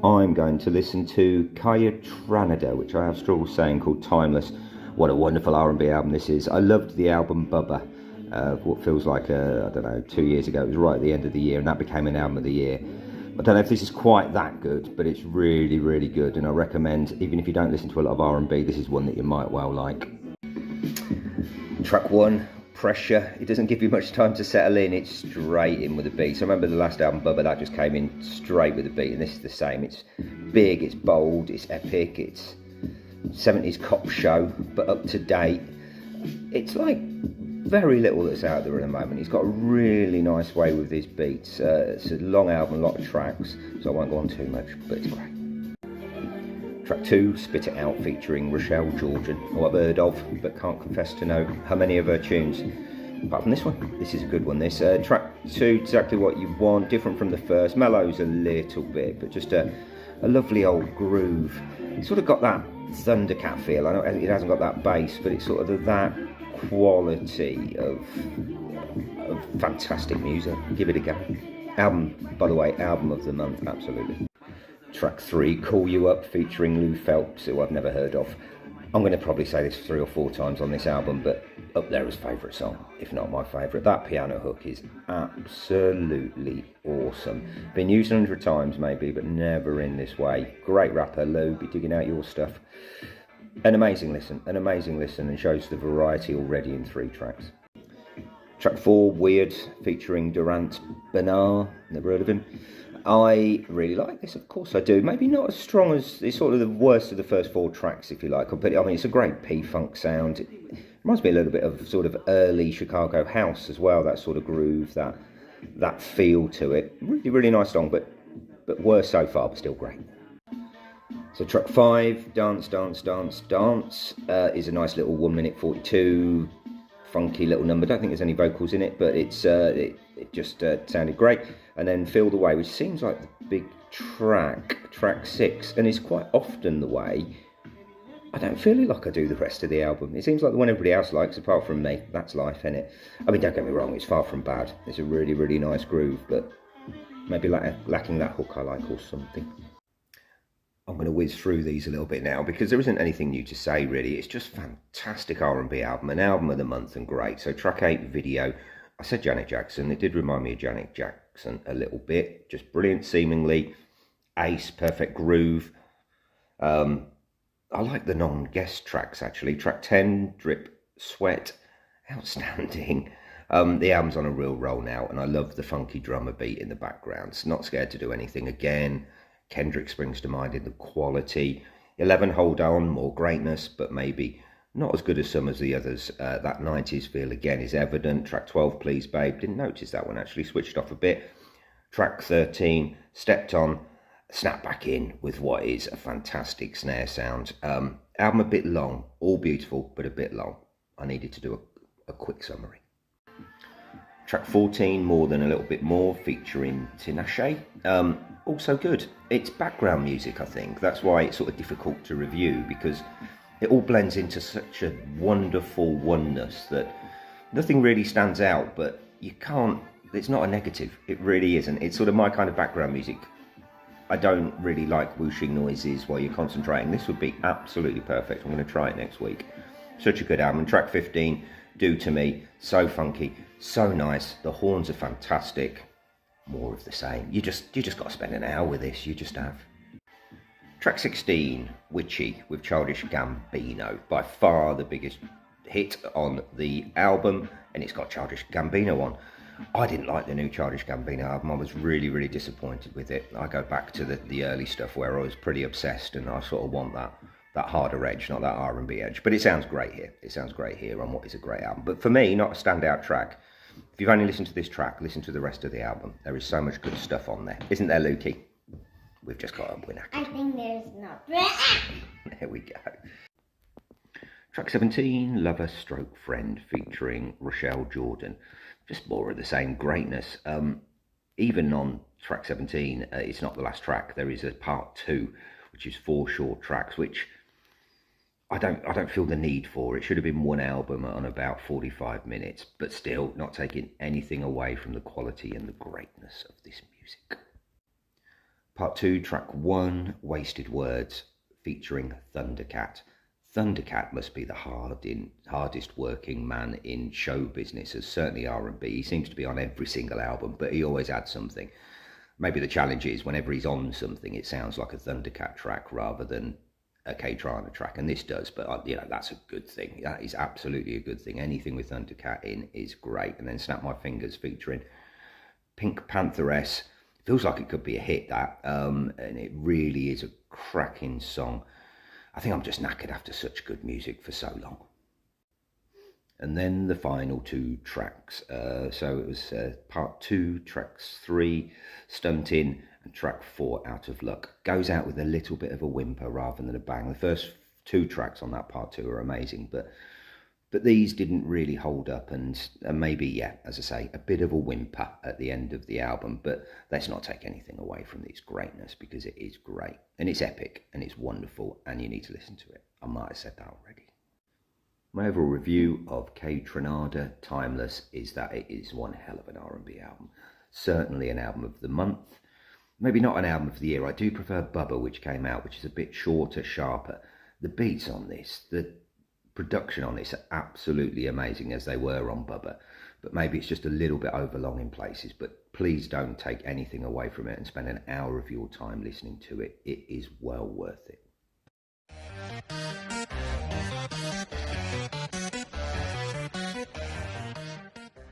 I'm going to listen to KAYTRANADA, which I have struggled saying, called Timeless. What a wonderful R&B album this is. I loved the album Bubba, what feels like, I don't know, 2 years ago. It was right at the end of the year, and that became an album of the year. I don't know if this is quite that good, but it's really, really good, and I recommend, even if you don't listen to a lot of R&B, this is one that you might well like. Track 1, Pressure. It doesn't give you much time to settle in, it's straight in with the beat. So I remember the last album, Bubba, that just came in straight with the beat, and this is the same. It's big, it's bold, it's epic, it's 70s cop show, but up to date. It's like very little that's out there at the moment. He's got a really nice way with his beats. It's a long album, a lot of tracks, so I won't go on too much, but it's great. Track 2, Spit It Out, featuring Rochelle Jordan, who I've heard of, but can't confess to know how many of her tunes. Apart from this one, this is a good one. This track 2, exactly what you want, different from the first. Mellows a little bit, but just a lovely old groove. It's sort of got that Thundercat feel. I know it hasn't got that bass, but it's sort of that quality of fantastic music. Give it a go. Album, by the way, album of the month, absolutely. Track 3, Call You Up, featuring Lou Phelps, who I've never heard of. I'm going to probably say this 3 or 4 times on this album, but up there as favourite song, if not my favourite. That piano hook is absolutely awesome. Been used 100 times maybe, but never in this way. Great rapper, Lou, be digging out your stuff. An amazing listen, and shows the variety already in 3 tracks. Track 4, Weird, featuring Durant Bernard, never heard of him. I really like this, of course I do. Maybe not as strong as, it's sort of the worst of the first 4 tracks, if you like. But I mean, it's a great P-Funk sound. It reminds me a little bit of sort of early Chicago house as well, that sort of groove, that feel to it. Really, really nice song, but worse so far, but still great. So track 5, Dance, Dance, Dance, Dance, is a nice little 1 minute 42 funky little number. Don't think there's any vocals in it, but it's it just sounded great. And then Feel the Way, which seems like the big track 6, and it's quite often the way. I don't feel it like I do the rest of the album. It seems like the one everybody else likes, apart from me. That's life, innit? I mean, don't get me wrong, it's far from bad. It's a really, really nice groove, but maybe lacking that hook I like or something. I'm going to whiz through these a little bit now, because there isn't anything new to say, really. It's just fantastic R&B album, an album of the month, and great. So track 8, Video. I said Janet Jackson. It did remind me of Janet Jackson a little bit. Just brilliant, seemingly. Ace, perfect groove. I like the non-guest tracks, actually. Track 10, Drip, Sweat. Outstanding. The album's on a real roll now, and I love the funky drummer beat in the background. It's not scared to do anything again. Kendrick springs to mind in the quality. 11, Hold On, more greatness, but maybe not as good as some of the others. That 90s feel again is evident. Track 12, Please Babe, didn't notice that one actually, switched off a bit. Track 13, Stepped On, snap back in with what is a fantastic snare sound. Album a bit long, all beautiful, but a bit long. I needed to do a quick summary. Track 14, More Than a Little Bit More, featuring Tinashe. Also good. It's background music, I think. That's why it's sort of difficult to review, because it all blends into such a wonderful oneness that nothing really stands out, but you can't, it's not a negative. It really isn't. It's sort of my kind of background music. I don't really like whooshing noises while you're concentrating. This would be absolutely perfect. I'm going to try it next week. Such a good album. Track 15, Do To Me. So funky, so nice. The horns are fantastic. More of the same. You just got to spend an hour with this. You just have. Track 16, Witchy, with Childish Gambino. By far the biggest hit on the album, and it's got Childish Gambino on. I didn't like the new Childish Gambino album. I was really, really disappointed with it. I go back to the early stuff where I was pretty obsessed, and I sort of want that harder edge, not that R&B edge. But it sounds great here. It sounds great here on what is a great album. But for me, not a standout track. If you've only listened to this track, listen to the rest of the album. There is so much good stuff on there. Isn't there, Lukey? We've just got a winner. I think there's not. There we go. Track 17, Lover Stroke Friend, featuring Rochelle Jordan. Just more of the same greatness. Even on track 17, it's not the last track. There is a part 2, which is 4 short tracks, which I don't feel the need for. It should have been one album on about 45 minutes, but still not taking anything away from the quality and the greatness of this music. Part 2, track 1, Wasted Words, featuring Thundercat. Thundercat must be the hardest working man in show business, as certainly R&B. He seems to be on every single album, but he always adds something. Maybe the challenge is whenever he's on something, it sounds like a Thundercat track rather than a KAYTRANADA track, and this does, but you know, that's a good thing. That is absolutely a good thing. Anything with Thundercat in is great. And then Snap My Fingers featuring Pink Pantheress. Feels like it could be a hit, that, and it really is a cracking song. I think I'm just knackered after such good music for so long. And then the final 2 tracks. So it was part 2, tracks 3, Stuntin', and track 4, Out of Luck. Goes out with a little bit of a whimper rather than a bang. The first 2 tracks on that part 2 are amazing, but these didn't really hold up, and maybe, yeah, as I say, a bit of a whimper at the end of the album, but let's not take anything away from this greatness, because it is great, and it's epic, and it's wonderful, and you need to listen to it. I might have said that already. My overall review of KAYTRANADA Timeless is that it is one hell of an R&B album. Certainly an album of the month. Maybe not an album of the year. I do prefer Bubba, which came out, which is a bit shorter, sharper. The beats on this, the production on this are absolutely amazing, as they were on Bubba, but maybe it's just a little bit overlong in places. But please don't take anything away from it and spend an hour of your time listening to it. It is well worth it.